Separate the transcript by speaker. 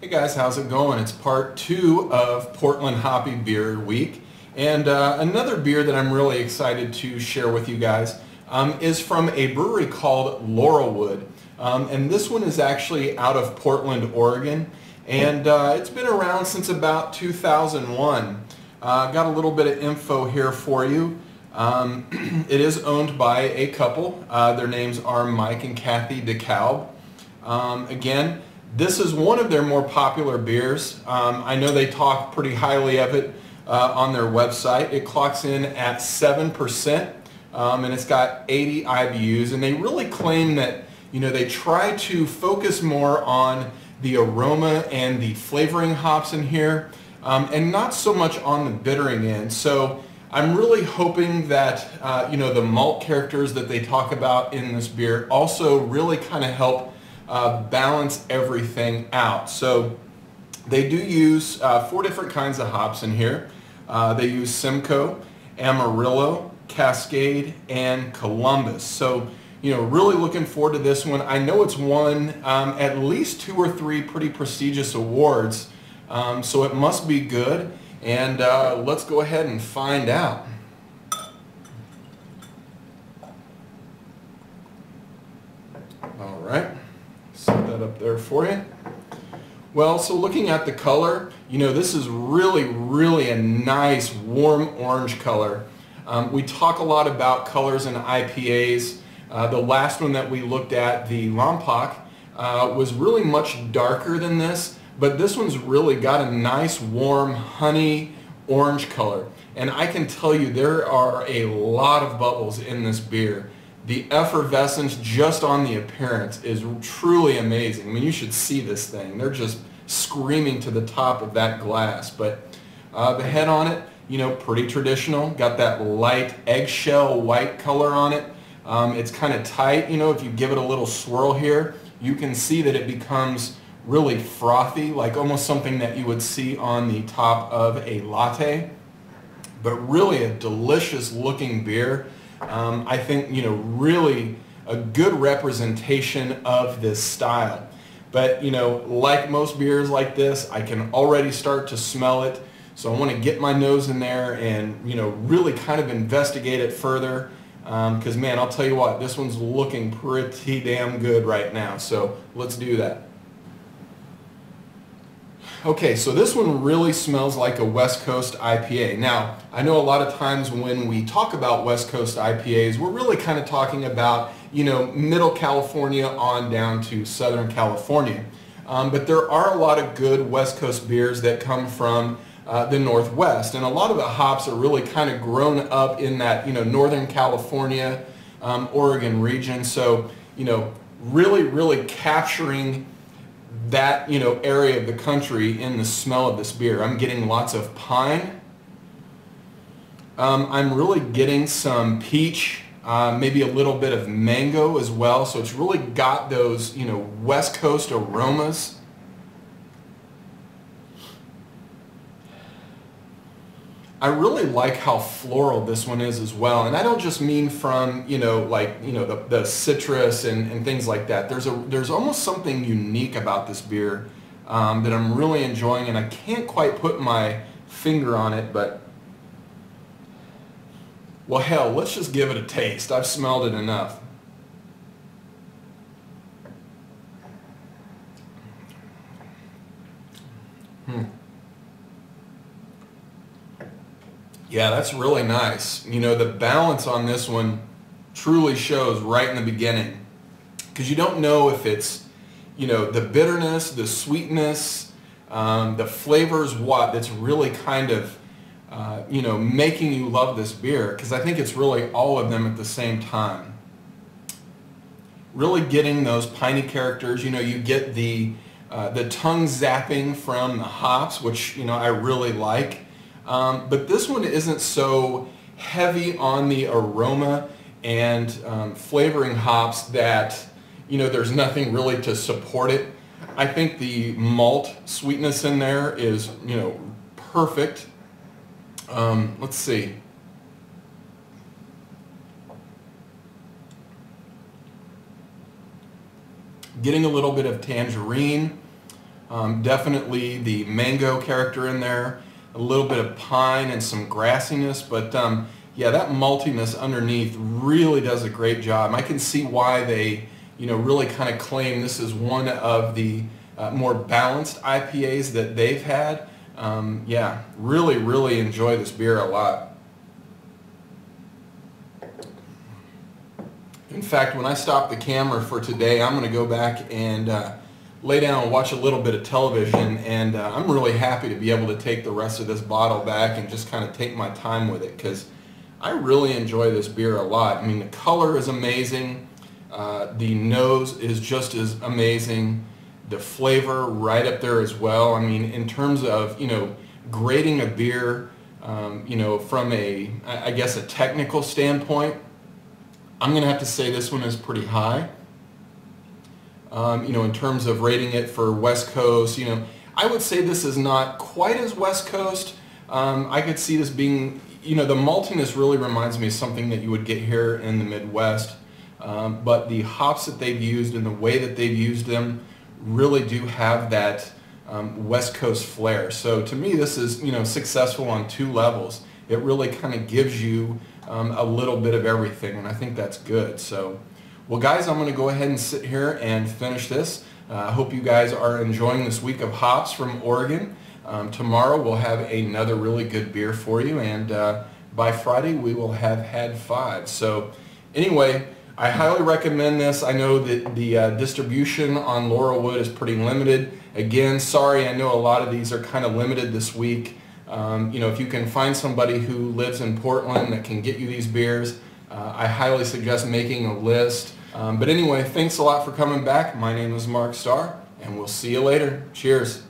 Speaker 1: Guys, how's it going? It's part 2 of Portland Hoppy Beer Week, and another beer that I'm really excited to share with you guys is from a brewery called Laurelwood, and this one is actually out of Portland, Oregon, and it's been around since about 2001. Got a little bit of info here for you. It is owned by a couple. Their names are Mike and Kathy DeKalb. Again, this is one of their more popular beers. I know they talk pretty highly of it on their website. It clocks in at 7%, and it's got 80 IBUs. And they really claim that, you know, they try to focus more on the aroma and the flavoring hops in here, and not so much on the bittering end. So I'm really hoping that, you know, the malt characters that they talk about in this beer also really kind of help balance everything out. So they do use 4 different kinds of hops in here. They use Simcoe, Amarillo, Cascade, and Columbus. So, you know, really looking forward to this one. I know it's won at least 2 or 3 pretty prestigious awards, so it must be good. And let's go ahead and find out. All right. Set that up there for you. Well, so looking at the color, you know, this is really a nice warm orange color. We talk a lot about colors in IPAs. The last one that we looked at, the Lompoc, was really much darker than this, but this one's really got a nice warm honey orange color. And I can tell you there are a lot of bubbles in this beer. The effervescence just on the appearance is truly amazing. I mean, you should see this thing. They're just screaming to the top of that glass. But the head on it, you know, pretty traditional. Got that light eggshell white color on it. It's kind of tight. You know, if you give it a little swirl here, you can see that it becomes really frothy, like almost something that you would see on the top of a latte. But really a delicious looking beer. I think, you know, really a good representation of this style. But, you know, like most beers like this, I can already start to smell it. So I want to get my nose in there and, you know, really kind of investigate it further. Because, man, I'll tell you what, this one's looking pretty damn good right now. So let's do that. Okay, so this one really smells like a West Coast IPA. Now, I know a lot of times when we talk about West Coast IPAs, we're really kind of talking about, you know, Middle California on down to Southern California. But there are a lot of good West Coast beers that come from the Northwest, and a lot of the hops are really kind of grown up in that, you know, Northern California, Oregon region. So, you know, really capturing that, you know, area of the country in the smell of this beer. I'm getting lots of pine. I'm really getting some peach, maybe a little bit of mango as well. So it's really got those, you know, West Coast aromas. I really like how floral this one is as well, and I don't just mean from, you know, like, you know, the citrus and things like that. There's almost something unique about this beer that I'm really enjoying, and I can't quite put my finger on it, but, well, hell, let's just give it a taste. I've smelled it enough. Yeah, that's really nice. You know, the balance on this one truly shows right in the beginning, because you don't know if it's, you know, the bitterness, the sweetness, the flavors, what that's really kind of, you know, making you love this beer, because I think it's really all of them at the same time. Really getting those piney characters. You know, you get the tongue zapping from the hops, which, you know, I really like. But this one isn't so heavy on the aroma and flavoring hops that, you know, there's nothing really to support it. I think the malt sweetness in there is, you know, perfect. Let's see. Getting a little bit of tangerine, Definitely the mango character in there, a little bit of pine and some grassiness, but yeah, that maltiness underneath really does a great job. I can see why they, really kind of claim this is one of the more balanced IPAs that they've had. Yeah, really enjoy this beer a lot. In fact, when I stop the camera for today, I'm going to go back and lay down and watch a little bit of television, and I'm really happy to be able to take the rest of this bottle back and just kind of take my time with it, because I really enjoy this beer a lot. I mean, the color is amazing, the nose is just as amazing, the flavor right up there as well. I mean, in terms of, grading a beer, from I guess a technical standpoint, I'm going to have to say this one is pretty high. In terms of rating it for West Coast, I would say this is not quite as West Coast. I could see this being, the maltiness really reminds me of something that you would get here in the Midwest. But the hops that they've used and the way that they've used them really do have that West Coast flair. So to me, this is, successful on two levels. It really kind of gives you a little bit of everything, and I think that's good. So, well guys, I'm going to go ahead and sit here and finish this. I hope you guys are enjoying this week of hops from Oregon. Tomorrow we'll have another really good beer for you, and by Friday we will have had 5. So anyway, I highly recommend this. I know that the distribution on Laurelwood is pretty limited. Again, sorry, I know a lot of these are kind of limited this week. If you can find somebody who lives in Portland that can get you these beers, I highly suggest making a list. But anyway, thanks a lot for coming back. My name is Starr, and we'll see you later. Cheers.